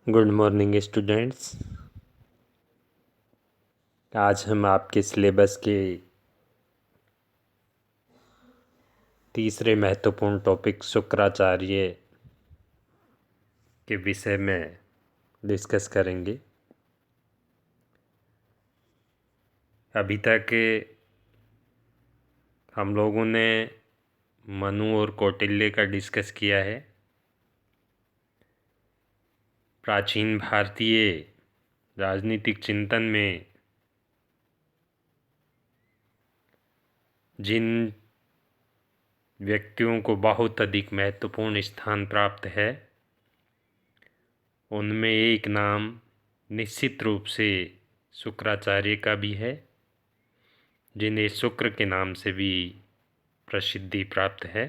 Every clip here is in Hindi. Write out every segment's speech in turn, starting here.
Good morning students. आज हम आपके सिलेबस के तीसरे महत्वपूर्ण टॉपिक शुक्राचार्य के विषय में डिस्कस करेंगे। अभी तक हम लोगों ने मनु और कौटिल्य का डिस्कस किया है। प्राचीन भारतीय राजनीतिक चिंतन में जिन व्यक्तियों को बहुत अधिक महत्वपूर्ण स्थान प्राप्त है, उनमें एक नाम निश्चित रूप से शुक्राचार्य का भी है, जिन्हें शुक्र के नाम से भी प्रसिद्धि प्राप्त है।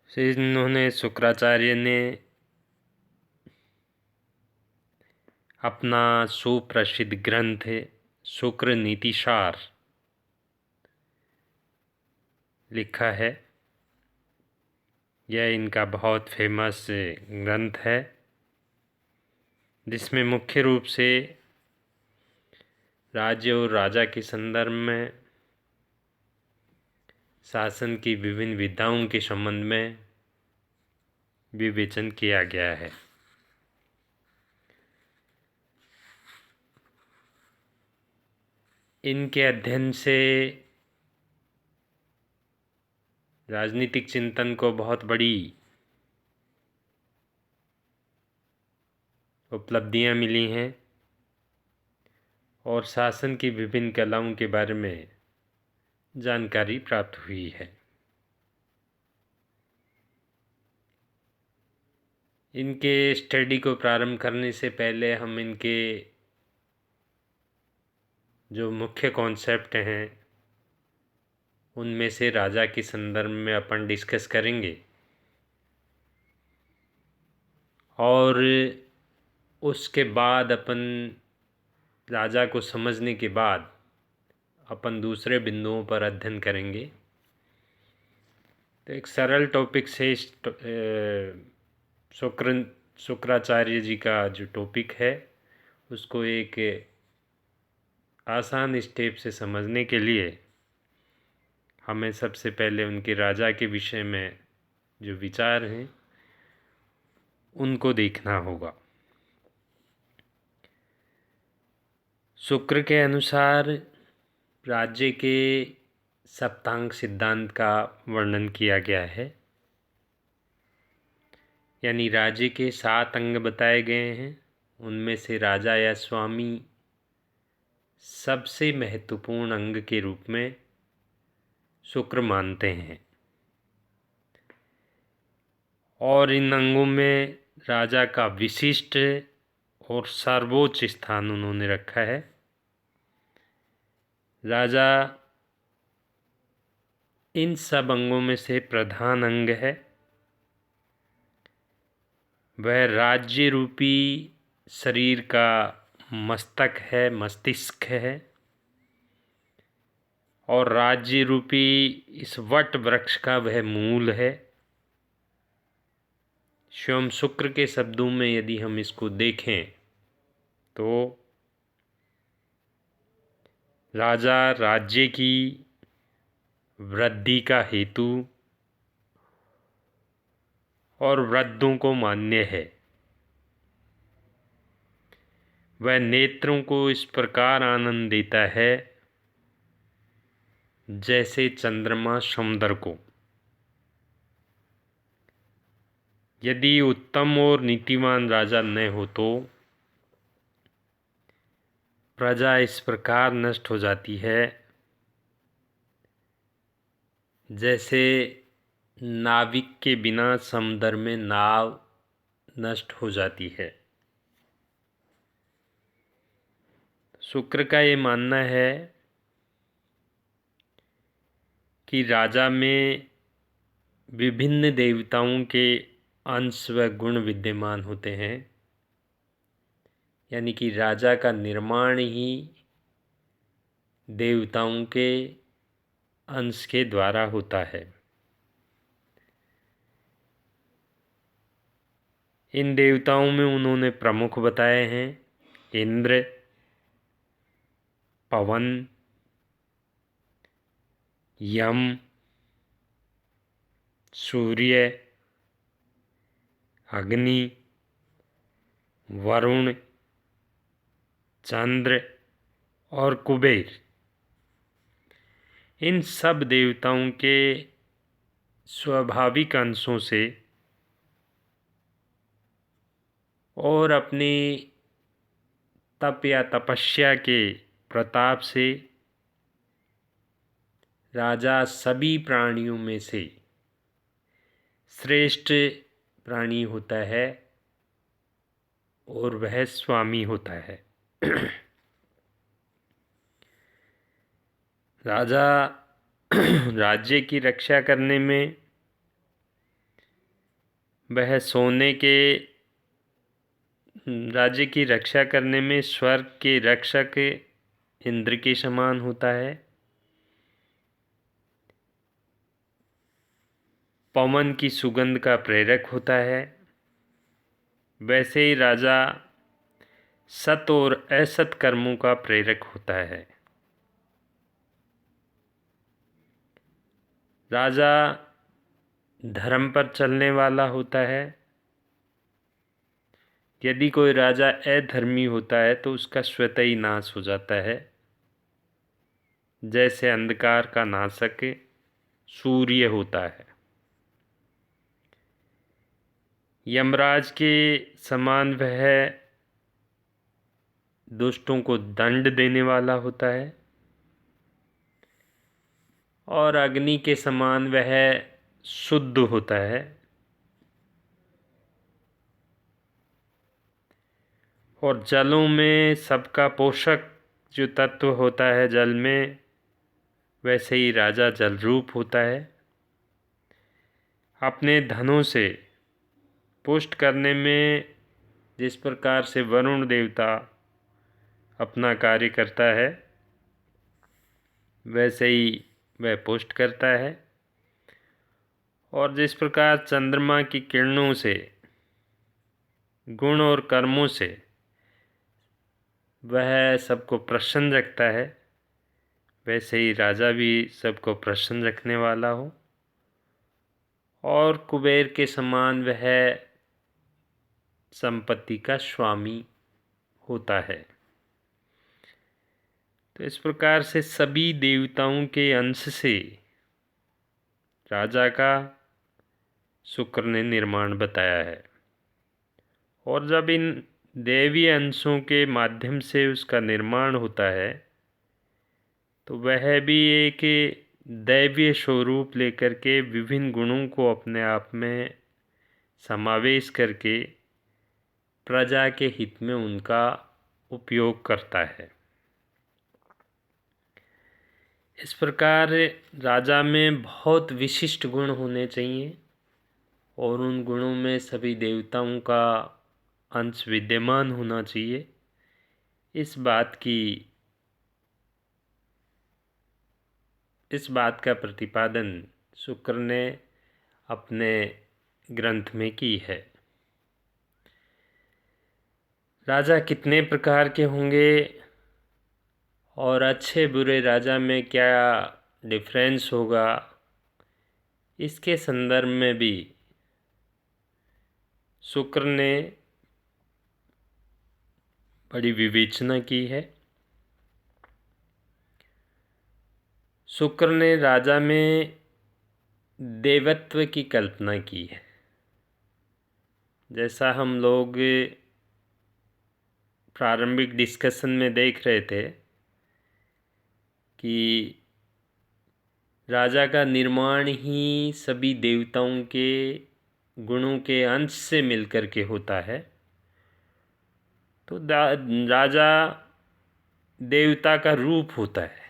इन्होंने शुक्राचार्य ने अपना सुप्रसिद्ध ग्रंथ शुक्र नीतिसार लिखा है। यह इनका बहुत फेमस ग्रंथ है, जिसमें मुख्य रूप से राज्य और राजा के संदर्भ में, शासन की विभिन्न विधाओं के संबंध में विवेचन किया गया है। इनके अध्ययन से राजनीतिक चिंतन को बहुत बड़ी उपलब्धियां मिली हैं और शासन की विभिन्न कलाओं के बारे में जानकारी प्राप्त हुई है। इनके स्टडी को प्रारंभ करने से पहले हम इनके जो मुख्य कॉन्सेप्ट हैं उनमें से राजा के संदर्भ में अपन डिस्कस करेंगे, और उसके बाद अपन राजा को समझने के बाद अपन दूसरे बिंदुओं पर अध्ययन करेंगे। तो एक सरल टॉपिक से शुक्राचार्य जी का जो टॉपिक है उसको एक आसान स्टेप से समझने के लिए हमें सबसे पहले उनके राजा के विषय में जो विचार हैं उनको देखना होगा। शुक्र के अनुसार राज्य के सप्तांग सिद्धांत का वर्णन किया गया है, यानी राज्य के 7 अंग बताए गए हैं। उनमें से राजा या स्वामी सबसे महत्वपूर्ण अंग के रूप में शुक्र मानते हैं, और इन अंगों में राजा का विशिष्ट और सर्वोच्च स्थान उन्होंने रखा है। राजा इन सब अंगों में से प्रधान अंग है। वह राज्य रूपी शरीर का मस्तक है, मस्तिष्क है, और राज्य रूपी इस वट वृक्ष का वह मूल है। स्वयं शुक्र के शब्दों में यदि हम इसको देखें तो राजा राज्य की वृद्धि का हेतु और वृद्धों को मान्य है। वह नेत्रों को इस प्रकार आनंद देता है जैसे चंद्रमा समुद्र को। यदि उत्तम और नीतिवान राजा न हो तो प्रजा इस प्रकार नष्ट हो जाती है जैसे नाविक के बिना समुद्र में नाव नष्ट हो जाती है। शुक्र का ये मानना है कि राजा में विभिन्न देवताओं के अंश व गुण विद्यमान होते हैं, यानी कि राजा का निर्माण ही देवताओं के अंश के द्वारा होता है। इन देवताओं में उन्होंने प्रमुख बताए हैं इंद्र, पवन, यम, सूर्य, अग्नि, वरुण, चंद्र और कुबेर। इन सब देवताओं के स्वाभाविक अंशों से और अपनी तप या तपस्या के प्रताप से राजा सभी प्राणियों में से श्रेष्ठ प्राणी होता है और वह स्वामी होता है। राजा राज्य की रक्षा करने में वह सोने के राज्य की रक्षा करने में स्वर्ग के रक्षक इंद्र के समान होता है। पवन की सुगंध का प्रेरक होता है। वैसे ही राजा सत और असत कर्मों का प्रेरक होता है। राजा धर्म पर चलने वाला होता है। यदि कोई राजा अधर्मी होता है तो उसका स्वतः ही नाश हो जाता है। जैसे अंधकार का नाशक सूर्य होता है। यमराज के समान वह दुष्टों को दंड देने वाला होता है और अग्नि के समान वह शुद्ध होता है। और जलों में सबका पोषक जो तत्व होता है जल में, वैसे ही राजा जल रूप होता है। अपने धनों से पुष्ट करने में जिस प्रकार से वरुण देवता अपना कार्य करता है, वैसे ही वह पुष्ट करता है। और जिस प्रकार चंद्रमा की किरणों से गुण और कर्मों से वह सबको प्रसन्न रखता है, वैसे ही राजा भी सबको प्रसन्न रखने वाला हो। और कुबेर के समान वह संपत्ति का स्वामी होता है। तो इस प्रकार से सभी देवताओं के अंश से राजा का शुक्र ने निर्माण बताया है। और जब इन दैवीय अंशों के माध्यम से उसका निर्माण होता है तो वह भी एक दैवीय स्वरूप लेकर के विभिन्न गुणों को अपने आप में समावेश करके प्रजा के हित में उनका उपयोग करता है। इस प्रकार राजा में बहुत विशिष्ट गुण होने चाहिए और उन गुणों में सभी देवताओं का अंश विद्यमान होना चाहिए। इस बात का प्रतिपादन शुक्र ने अपने ग्रंथ में की है। राजा कितने प्रकार के होंगे और अच्छे बुरे राजा में क्या डिफरेंस होगा, इसके संदर्भ में भी शुक्र ने बड़ी विवेचना की है। शुक्र ने राजा में देवत्व की कल्पना की है। जैसा हम लोग प्रारंभिक डिस्कशन में देख रहे थे कि राजा का निर्माण ही सभी देवताओं के गुणों के अंश से मिलकर के होता है। तो राजा देवता का रूप होता है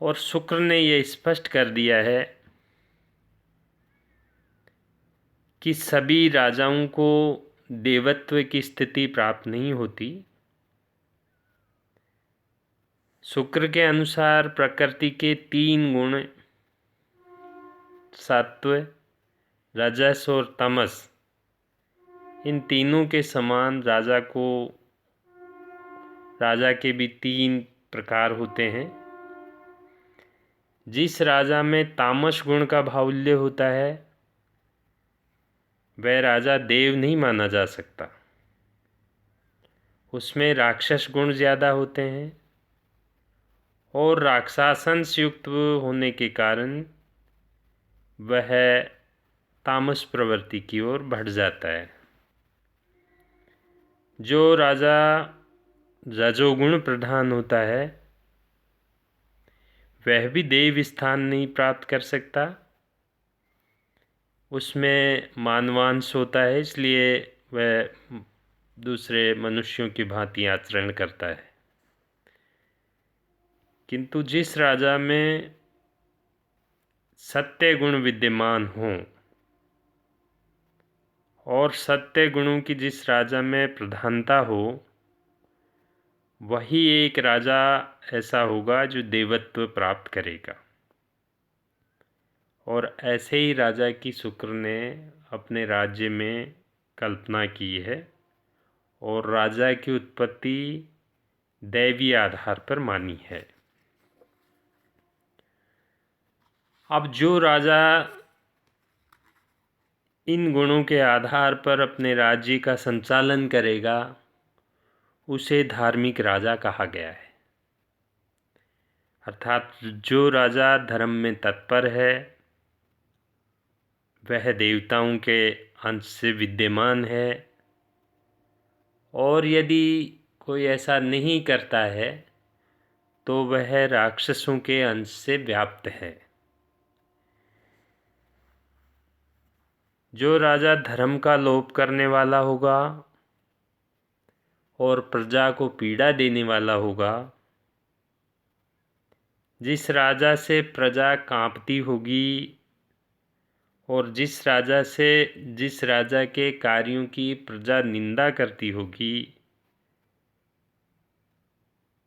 और शुक्र ने यह स्पष्ट कर दिया है कि सभी राजाओं को देवत्व की स्थिति प्राप्त नहीं होती। शुक्र के अनुसार प्रकृति के 3 गुण सत्व, रजस और तमस इन तीनों के समान राजा के भी तीन प्रकार होते हैं। जिस राजा में तामस गुण का बाहुल्य होता है वह राजा देव नहीं माना जा सकता। उसमें राक्षस गुण ज़्यादा होते हैं और राक्षासन से युक्त होने के कारण वह तामस प्रवृत्ति की ओर बढ़ जाता है। जो राजा रजोगुण प्रधान होता है वह भी देव स्थान नहीं प्राप्त कर सकता। उसमें मानवांश होता है, इसलिए वह दूसरे मनुष्यों की भांति आचरण करता है। किंतु जिस राजा में सत्य गुण विद्यमान हों और सत्य गुणों की जिस राजा में प्रधानता हो वही एक राजा ऐसा होगा जो देवत्व प्राप्त करेगा। और ऐसे ही राजा की शुक्र ने अपने राज्य में कल्पना की है और राजा की उत्पत्ति दैवीय आधार पर मानी है। अब जो राजा इन गुणों के आधार पर अपने राज्य का संचालन करेगा उसे धार्मिक राजा कहा गया है। अर्थात जो राजा धर्म में तत्पर है वह देवताओं के अंश से विद्यमान है, और यदि कोई ऐसा नहीं करता है तो वह राक्षसों के अंश से व्याप्त है। जो राजा धर्म का लोप करने वाला होगा और प्रजा को पीड़ा देने वाला होगा, जिस राजा से प्रजा कांपती होगी और जिस राजा के कार्यों की प्रजा निंदा करती होगी,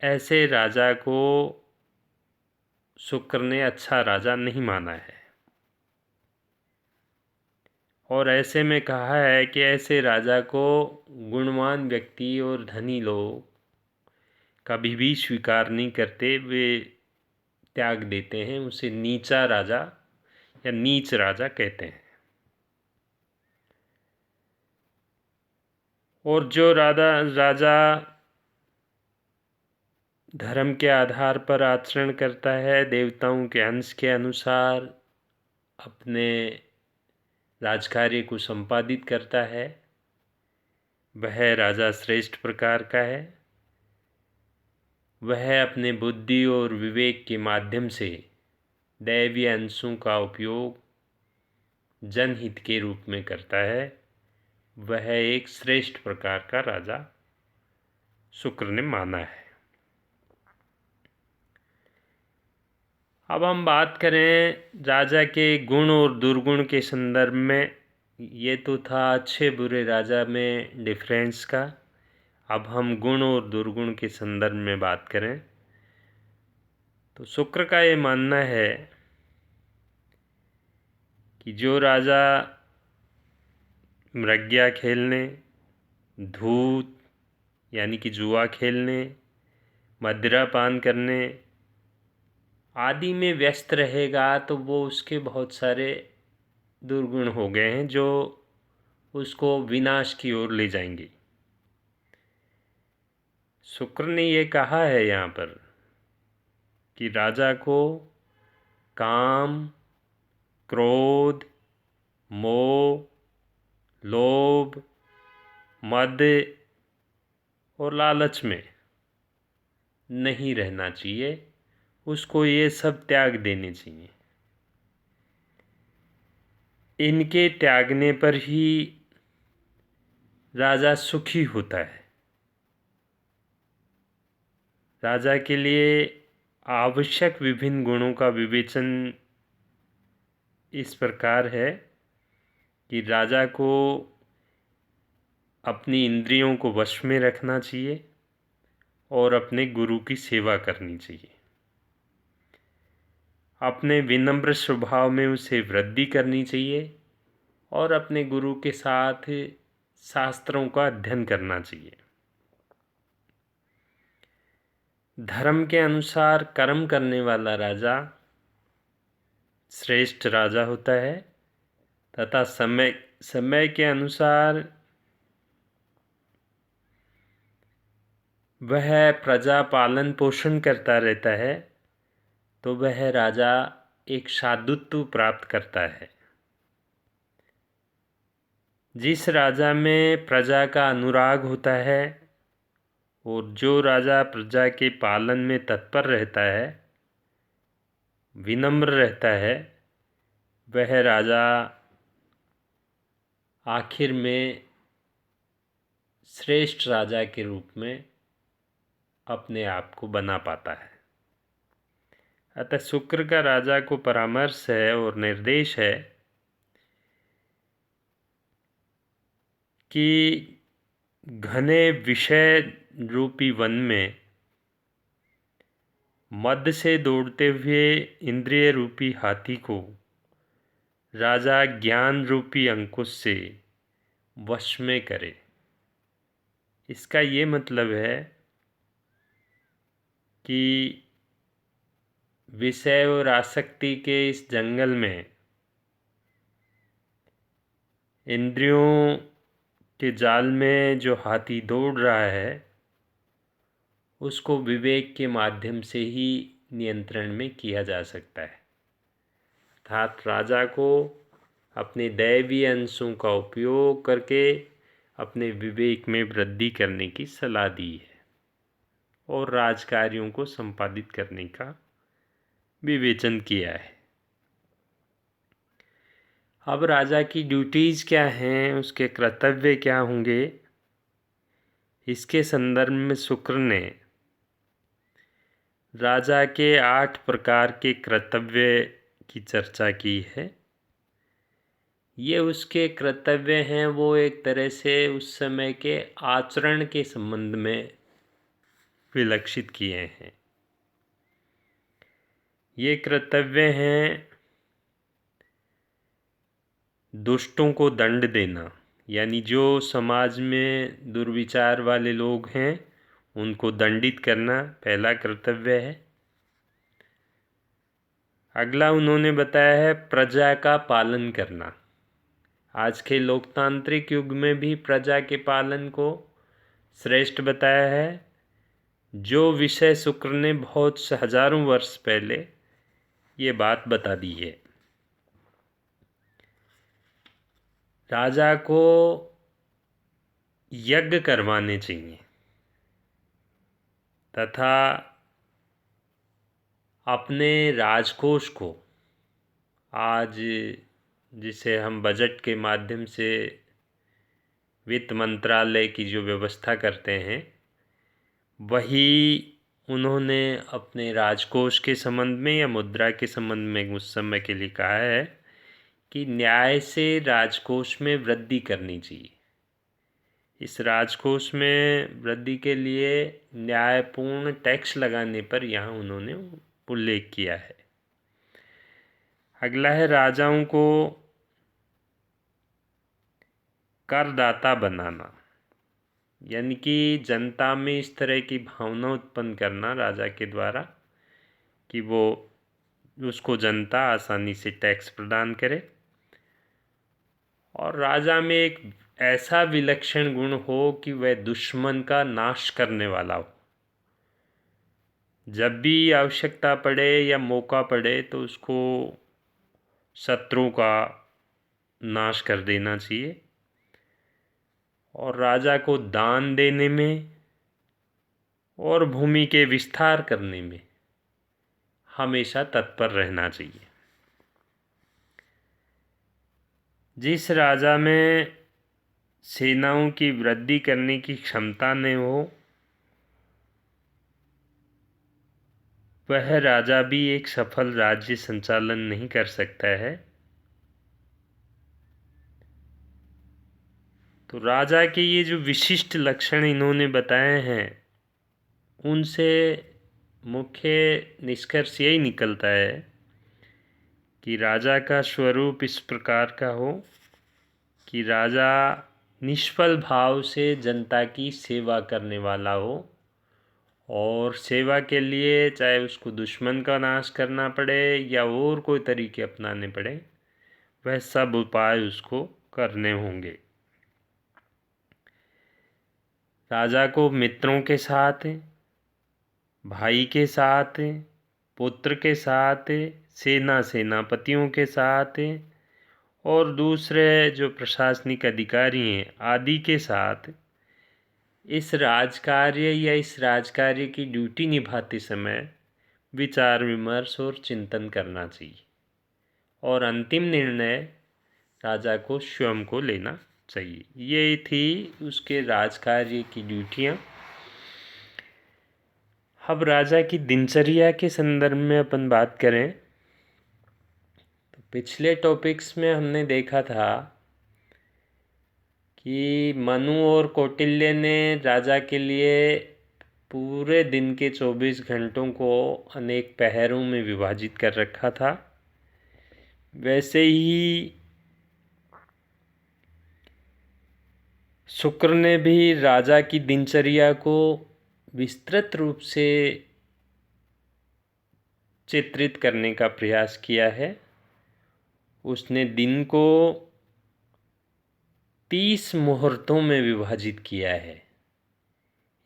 ऐसे राजा को शुक्र ने अच्छा राजा नहीं माना है। और ऐसे में कहा है कि ऐसे राजा को गुणवान व्यक्ति और धनी लोग कभी भी स्वीकार नहीं करते, वे त्याग देते हैं। उसे नीचा राजा या नीच राजा कहते हैं। और जो राजा धर्म के आधार पर आचरण करता है, देवताओं के अंश के अनुसार अपने राजकार्य को संपादित करता है, वह राजा श्रेष्ठ प्रकार का है। वह अपने बुद्धि और विवेक के माध्यम से दैवीय अंशों का उपयोग जनहित के रूप में करता है। वह एक श्रेष्ठ प्रकार का राजा शुक्र ने माना है। अब हम बात करें राजा के गुण और दुर्गुण के संदर्भ में। ये तो था अच्छे बुरे राजा में डिफरेंस का। अब हम गुण और दुर्गुण के संदर्भ में बात करें तो शुक्र का ये मानना है कि जो राजा मृग्या खेलने, धूत यानी कि जुआ खेलने, मदिरा पान करने आदि में व्यस्त रहेगा तो वो उसके बहुत सारे दुर्गुण हो गए हैं जो उसको विनाश की ओर ले जाएंगे। शुक्र ने ये कहा है यहाँ पर कि राजा को काम, क्रोध, मोह, लोभ, मद और लालच में नहीं रहना चाहिए। उसको ये सब त्याग देने चाहिए। इनके त्यागने पर ही राजा सुखी होता है। राजा के लिए आवश्यक विभिन्न गुणों का विवेचन इस प्रकार है कि राजा को अपनी इंद्रियों को वश में रखना चाहिए और अपने गुरु की सेवा करनी चाहिए। अपने विनम्र स्वभाव में उसे वृद्धि करनी चाहिए और अपने गुरु के साथ शास्त्रों का अध्ययन करना चाहिए। धर्म के अनुसार कर्म करने वाला राजा श्रेष्ठ राजा होता है तथा समय के अनुसार वह प्रजा पालन पोषण करता रहता है तो वह राजा एक साधुत्व प्राप्त करता है। जिस राजा में प्रजा का अनुराग होता है और जो राजा प्रजा के पालन में तत्पर रहता है, विनम्र रहता है, वह राजा आखिर में श्रेष्ठ राजा के रूप में अपने आप को बना पाता है। अतः शुक्र का राजा को परामर्श है और निर्देश है कि घने विषय रूपी वन में मद से दौड़ते हुए इंद्रिय रूपी हाथी को राजा ज्ञान रूपी अंकुश से वश में करे। इसका ये मतलब है कि विषय और आसक्ति के इस जंगल में इंद्रियों के जाल में जो हाथी दौड़ रहा है उसको विवेक के माध्यम से ही नियंत्रण में किया जा सकता है। अर्थात राजा को अपने दैवीय अंशों का उपयोग करके अपने विवेक में वृद्धि करने की सलाह दी है और राजकार्यों को संपादित करने का विवेचन किया है। अब राजा की ड्यूटीज़ क्या हैं, उसके कर्तव्य क्या होंगे, इसके संदर्भ में शुक्र ने राजा के 8 प्रकार के कर्तव्य की चर्चा की है। ये उसके कर्तव्य हैं, वो एक तरह से उस समय के आचरण के संबंध में विलक्षित किए हैं। ये कर्तव्य हैं दुष्टों को दंड देना, यानी जो समाज में दुर्विचार वाले लोग हैं उनको दंडित करना पहला कर्तव्य है। अगला उन्होंने बताया है प्रजा का पालन करना। आज के लोकतांत्रिक युग में भी प्रजा के पालन को श्रेष्ठ बताया है। जो विषय शुक्र ने बहुत हजारों वर्ष पहले ये बात बता दी है। राजा को यज्ञ करवाने चाहिए तथा अपने राजकोष को, आज जिसे हम बजट के माध्यम से वित्त मंत्रालय की जो व्यवस्था करते हैं, वही उन्होंने अपने राजकोष के संबंध में या मुद्रा के संबंध में उस समय के लिए कहा है कि न्याय से राजकोष में वृद्धि करनी चाहिए। इस राजकोष में वृद्धि के लिए न्यायपूर्ण टैक्स लगाने पर यहाँ उन्होंने उल्लेख किया है। अगला है राजाओं को करदाता बनाना, यानी कि जनता में इस तरह की भावना उत्पन्न करना राजा के द्वारा कि वो उसको जनता आसानी से टैक्स प्रदान करे। और राजा में एक ऐसा विलक्षण गुण हो कि वह दुश्मन का नाश करने वाला हो। जब भी आवश्यकता पड़े या मौका पड़े तो उसको शत्रुओं का नाश कर देना चाहिए। और राजा को दान देने में और भूमि के विस्तार करने में हमेशा तत्पर रहना चाहिए। जिस राजा में सेनाओं की वृद्धि करने की क्षमता न हो, वह राजा भी एक सफल राज्य संचालन नहीं कर सकता है। तो राजा के ये जो विशिष्ट लक्षण इन्होंने बताए हैं, उनसे मुख्य निष्कर्ष यही निकलता है कि राजा का स्वरूप इस प्रकार का हो कि राजा निष्फल भाव से जनता की सेवा करने वाला हो, और सेवा के लिए चाहे उसको दुश्मन का नाश करना पड़े या और कोई तरीके अपनाने पड़े, वह सब उपाय उसको करने होंगे। राजा को मित्रों के साथ, भाई के साथ, पुत्र के साथ, सेनापतियों के साथ और दूसरे जो प्रशासनिक अधिकारी हैं आदि के साथ इस राजकार्य या इस राजकार्य की ड्यूटी निभाते समय विचार विमर्श और चिंतन करना चाहिए, और अंतिम निर्णय राजा को स्वयं को लेना चाहिए। ये थी उसके राजकार्य की ड्यूटियाँ। अब राजा की दिनचर्या के संदर्भ में अपन बात करें तो पिछले टॉपिक्स में हमने देखा था कि मनु और कौटिल्य ने राजा के लिए पूरे दिन के 24 घंटों को अनेक पहरों में विभाजित कर रखा था। वैसे ही शुक्र ने भी राजा की दिनचर्या को विस्तृत रूप से चित्रित करने का प्रयास किया है। उसने दिन को 30 मुहूर्तों में विभाजित किया है।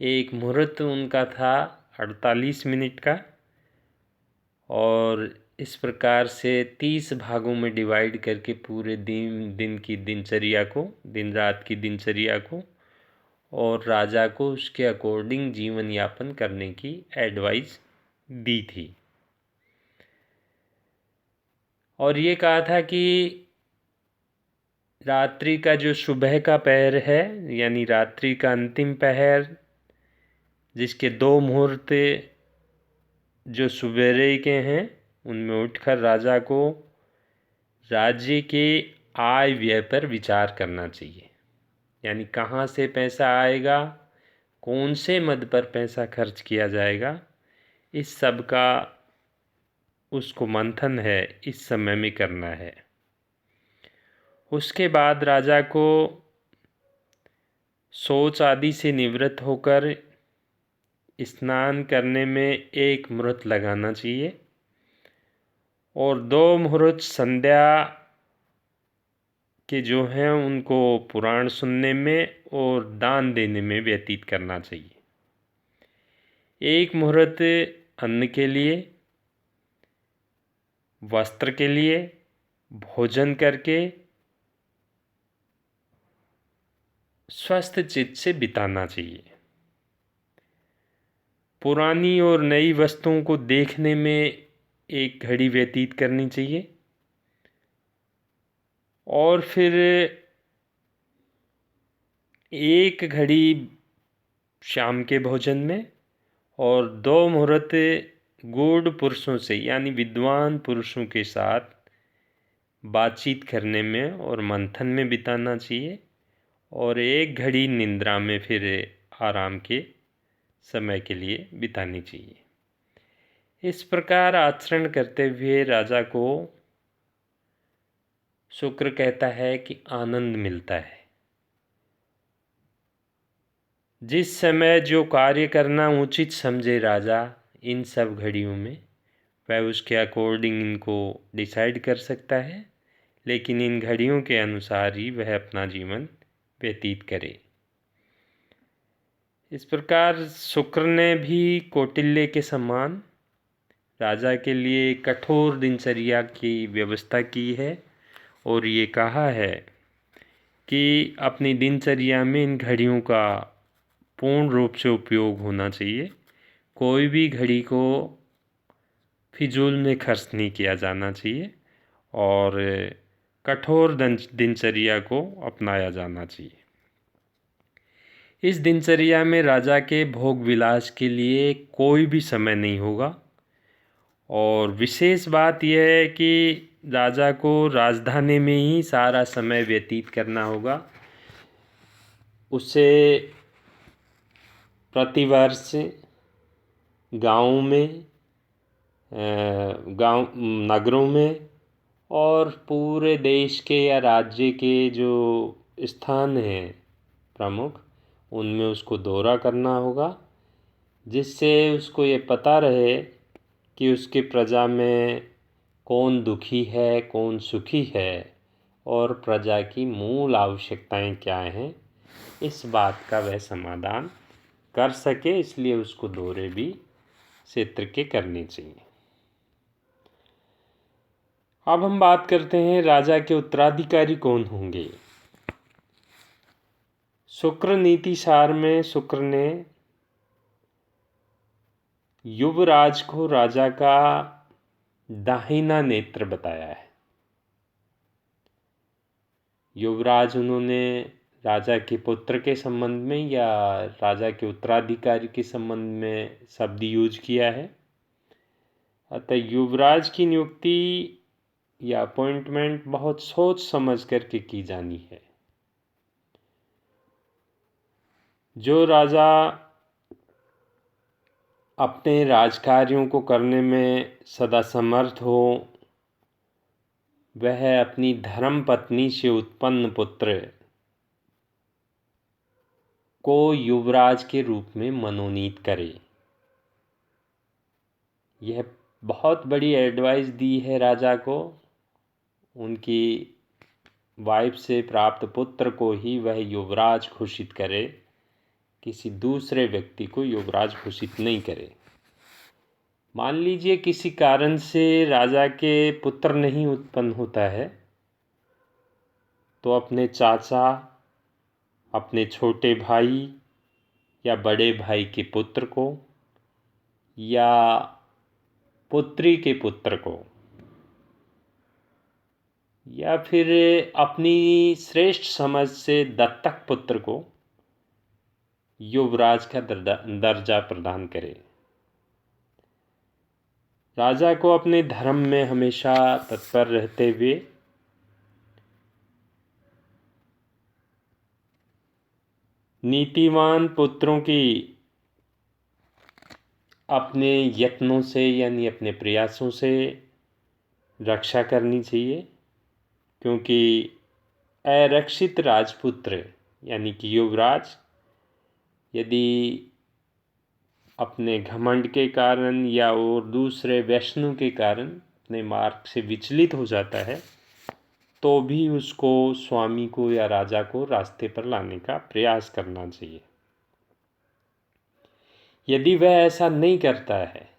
एक मुहूर्त उनका था 48 मिनट का, और इस प्रकार से 30 भागों में डिवाइड करके पूरे दिन की दिनचर्या को, दिन रात की दिनचर्या को, और राजा को उसके अकॉर्डिंग जीवन यापन करने की एडवाइस दी थी। और ये कहा था कि रात्रि का जो सुबह का पहर है, यानी रात्रि का अंतिम पहर, जिसके 2 मुहूर्त जो सवेरे के हैं, उनमें उठकर राजा को राज्य के आय व्यय पर विचार करना चाहिए। यानी कहाँ से पैसा आएगा, कौन से मद पर पैसा खर्च किया जाएगा, इस सब का उसको मंथन है इस समय में करना है। उसके बाद राजा को शौच आदि से निवृत्त होकर स्नान करने में 1 मुहूर्त लगाना चाहिए, और 2 मुहूर्त संध्या के जो हैं उनको पुराण सुनने में और दान देने में व्यतीत करना चाहिए। 1 मुहूर्त अन्न के लिए, वस्त्र के लिए, भोजन करके स्वस्थ चित्त से बिताना चाहिए। पुरानी और नई वस्तुओं को देखने में 1 घड़ी व्यतीत करनी चाहिए, और फिर 1 घड़ी शाम के भोजन में, और 2 मुहूर्त गूढ़ पुरुषों से यानी विद्वान पुरुषों के साथ बातचीत करने में और मंथन में बिताना चाहिए, और 1 घड़ी निद्रा में फिर आराम के समय के लिए बितानी चाहिए। इस प्रकार आचरण करते हुए राजा को शुक्र कहता है कि आनंद मिलता है। जिस समय जो कार्य करना उचित समझे राजा इन सब घड़ियों में, वह उसके अकॉर्डिंग इनको डिसाइड कर सकता है, लेकिन इन घड़ियों के अनुसार ही वह अपना जीवन व्यतीत करे। इस प्रकार शुक्र ने भी कौटिल्य के समान राजा के लिए कठोर दिनचर्या की व्यवस्था की है, और ये कहा है कि अपनी दिनचर्या में इन घड़ियों का पूर्ण रूप से उपयोग होना चाहिए। कोई भी घड़ी को फिजूल में खर्च नहीं किया जाना चाहिए, और कठोर दिनचर्या को अपनाया जाना चाहिए। इस दिनचर्या में राजा के भोग विलास के लिए कोई भी समय नहीं होगा, और विशेष बात यह है कि राजा को राजधानी में ही सारा समय व्यतीत करना होगा। उसे प्रतिवर्ष गाँव में, नगरों में और पूरे देश के या राज्य के जो स्थान हैं प्रमुख, उनमें उसको दौरा करना होगा, जिससे उसको ये पता रहे कि उसकी प्रजा में कौन दुखी है, कौन सुखी है और प्रजा की मूल आवश्यकताएं क्या हैं, इस बात का वह समाधान कर सके। इसलिए उसको दौरे भी क्षेत्र के करने चाहिए। अब हम बात करते हैं राजा के उत्तराधिकारी कौन होंगे। शुक्र नीति सार में शुक्र ने युवराज को राजा का दाहिना नेत्र बताया है। युवराज उन्होंने राजा के पुत्र के संबंध में या राजा के उत्तराधिकारी के संबंध में शब्द यूज किया है। अतः युवराज की नियुक्ति या अपॉइंटमेंट बहुत सोच समझ करके की जानी है। जो राजा अपने राजकार्यों को करने में सदा समर्थ हो, वह अपनी धर्म पत्नी से उत्पन्न पुत्र को युवराज के रूप में मनोनीत करे। यह बहुत बड़ी एडवाइस दी है राजा को। उनकी वाइफ से प्राप्त पुत्र को ही वह युवराज घोषित करे, किसी दूसरे व्यक्ति को युवराज घोषित नहीं करे। मान लीजिए किसी कारण से राजा के पुत्र नहीं उत्पन्न होता है, तो अपने चाचा, अपने छोटे भाई या बड़े भाई के पुत्र को या पुत्री के पुत्र को या फिर अपनी श्रेष्ठ समझ से दत्तक पुत्र को युवराज का दर्जा प्रदान करे। राजा को अपने धर्म में हमेशा तत्पर रहते हुए नीतिवान पुत्रों की अपने यत्नों से यानी अपने प्रयासों से रक्षा करनी चाहिए, क्योंकि अरक्षित राजपुत्र यानी कि युवराज यदि अपने घमंड के कारण या और दूसरे वैष्णव के कारण अपने मार्ग से विचलित हो जाता है, तो भी उसको स्वामी को या राजा को रास्ते पर लाने का प्रयास करना चाहिए। यदि वह ऐसा नहीं करता है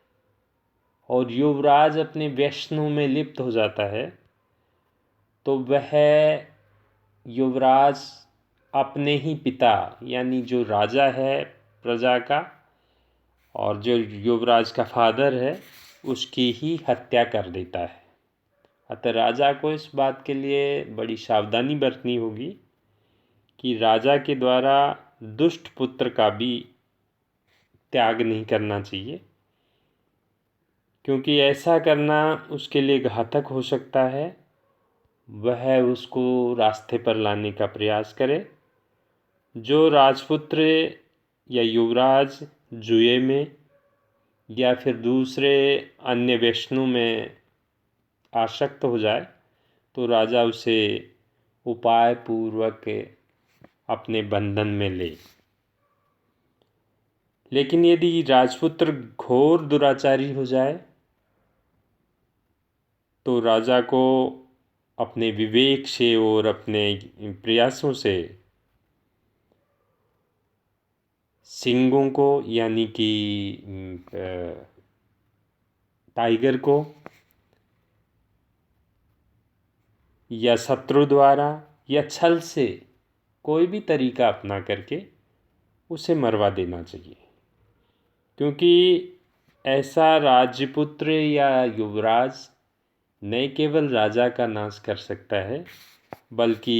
और युवराज अपने वैष्णव में लिप्त हो जाता है, तो वह युवराज अपने ही पिता यानी जो राजा है प्रजा का और जो युवराज का फादर है उसकी ही हत्या कर देता है। अतः राजा को इस बात के लिए बड़ी सावधानी बरतनी होगी कि राजा के द्वारा दुष्ट पुत्र का भी त्याग नहीं करना चाहिए, क्योंकि ऐसा करना उसके लिए घातक हो सकता है। वह उसको रास्ते पर लाने का प्रयास करे। जो राजपुत्र या युवराज जुए में या फिर दूसरे अन्य व्यसनों में आसक्त हो जाए, तो राजा उसे उपाय पूर्वक अपने बंधन में ले। लेकिन यदि राजपुत्र घोर दुराचारी हो जाए, तो राजा को अपने विवेक से और अपने प्रयासों से सिंगों को यानी कि टाइगर को या शत्रु द्वारा या छल से कोई भी तरीका अपना करके उसे मरवा देना चाहिए, क्योंकि ऐसा राजपुत्र या युवराज न केवल राजा का नाश कर सकता है बल्कि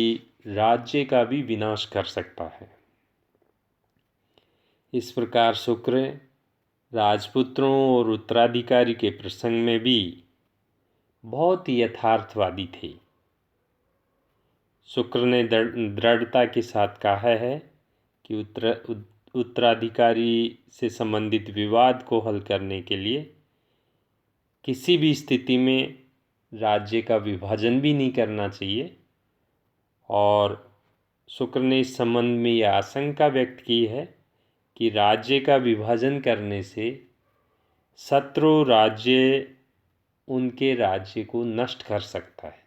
राज्य का भी विनाश कर सकता है। इस प्रकार शुक्र राजपुत्रों और उत्तराधिकारी के प्रसंग में भी बहुत यथार्थवादी थे। शुक्र ने दृढ़ता के साथ कहा है कि उत्तराधिकारी से संबंधित विवाद को हल करने के लिए किसी भी स्थिति में राज्य का विभाजन भी नहीं करना चाहिए और शुक्र ने इस संबंध में यह आशंका व्यक्त की है कि राज्य का विभाजन करने से शत्रु राज्य उनके राज्य को नष्ट कर सकता है।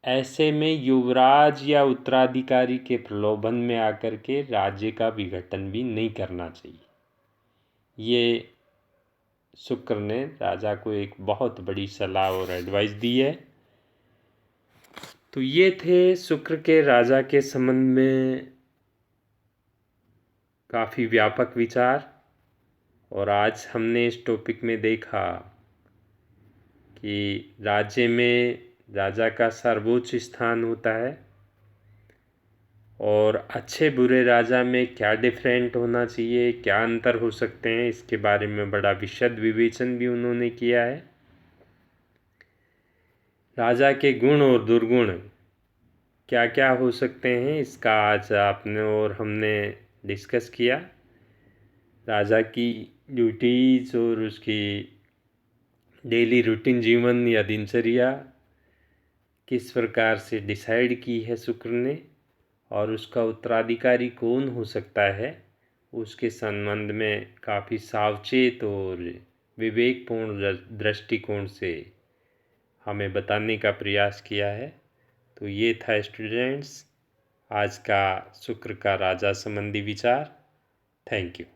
ऐसे में युवराज या उत्तराधिकारी के प्रलोभन में आकर के राज्य का विघटन भी नहीं करना चाहिए। ये शुक्र ने राजा को एक बहुत बड़ी सलाह और एडवाइस दी है। तो ये थे शुक्र के राजा के संबंध में काफ़ी व्यापक विचार। और आज हमने इस टॉपिक में देखा कि राज्य में राजा का सर्वोच्च स्थान होता है और अच्छे बुरे राजा में क्या डिफरेंट होना चाहिए, क्या अंतर हो सकते हैं, इसके बारे में बड़ा विशद विवेचन भी उन्होंने किया है। राजा के गुण और दुर्गुण क्या क्या हो सकते हैं, इसका आज आपने और हमने डिस्कस किया। राजा की ड्यूटीज़ और उसकी डेली रूटीन जीवन या दिनचर्या किस प्रकार से डिसाइड की है शुक्र ने, और उसका उत्तराधिकारी कौन हो सकता है, उसके संबंध में काफ़ी सावचेत और विवेकपूर्ण दृष्टिकोण से हमें बताने का प्रयास किया है। तो ये था स्टूडेंट्स आज का शुक्र का राजा संबंधी विचार। Thank you.